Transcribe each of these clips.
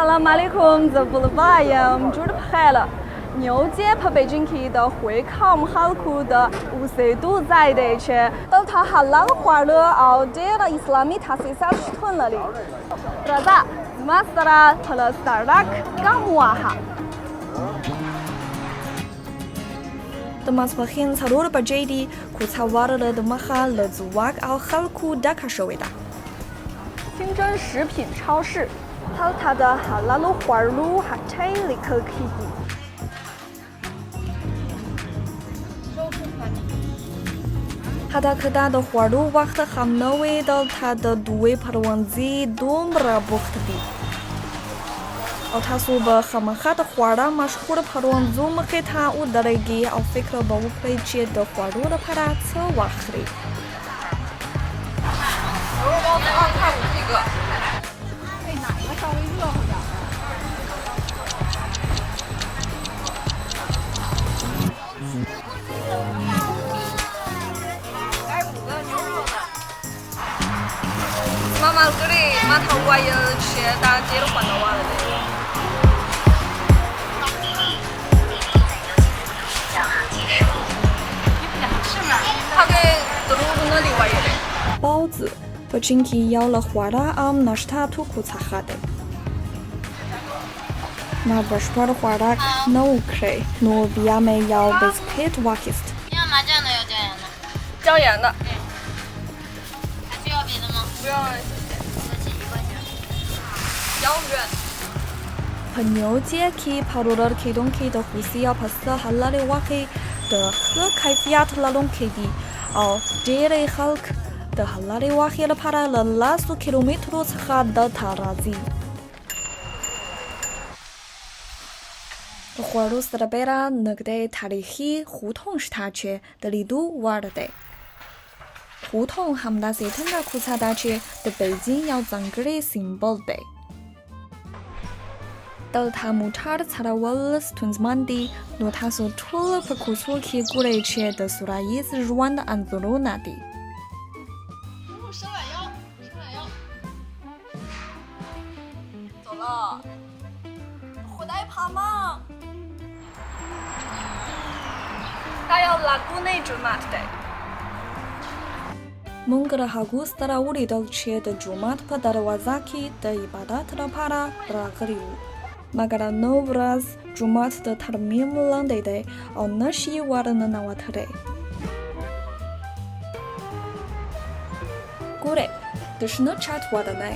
Salam alaikum，这不了吧呀？我们住的拍了。牛街跑北京去的会考，我们好苦的50度在的去。到他哈拉了花了，熬这了伊斯兰米他是啥吃吞了的。这咋？马斯拉跑了Starbucks干么哈Damas bahin sarur bajedi kutsawar了的马哈了祖瓦奥哈库达卡收尾的。清真食品超市，跑他的哈拉鲁花路还拆了可以的。哈达克达的花路瓦的哈那味道，他的杜威帕的王子多么拉布克的。او تاسو به خامخا د خواړه مشهور پروانځو مخې ته ودرېږئ او فکر به وکړئ چې د خوړو لپاره څه واخلئ. 牛肉包子2.5一个。配哪个稍微热乎点的？来5个牛肉的。妈妈这里码头外也去大街都换到完了的。他给德鲁的那里外也的。包子 Pachinki 要了花的 am nashta tu kutsahade. Na bashpar花的 no kre no biame 要 biscuit wakist. 要麻酱的，要椒盐的。椒盐的。还需要别的吗？不用了，谢谢。1块钱。洋芋。朋街去跑路的开动开的呼吸要 pasta 哈拉的瓦开的和开菲亚特拉隆开的，哦，这类 halk 的哈拉的瓦开了帕拉了拉数 kilometer 才到塔拉兹。花路斯的贝拉那个的塔里希胡同是他去的里度玩的的。胡同他们那些腾的苦茶大去的北京要整个的 symbol 的。到他木叉的查拉瓦尔斯屯子满地，诺他所除了不苦楚去过来去的苏拉伊斯软的安祖鲁那地。伸懒腰，伸懒腰。走了。回来爬吗？他要拉古内主马的。蒙格的哈古斯达乌里到去的主马帕达的瓦扎基的伊巴达特的帕拉拉格里乌。Magara Novraz Jumat de Tarmim Landede au Nashi Warana Nawatare. Gure, de Schnurchat Wadanai.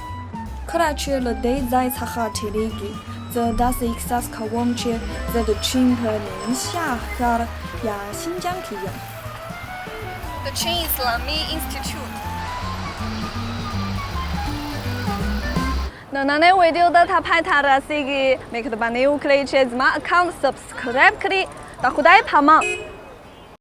Karachi le day zai Sahati Ligi, the Das Ixas Kawamche, the Chimper Nisha Har Ya Xinjiang Kiyang. The Chin Islamic Institute。那那位video的他拍他的是个，每个都把你屋里去怎么 account subscribe 可以，到后台拍嘛。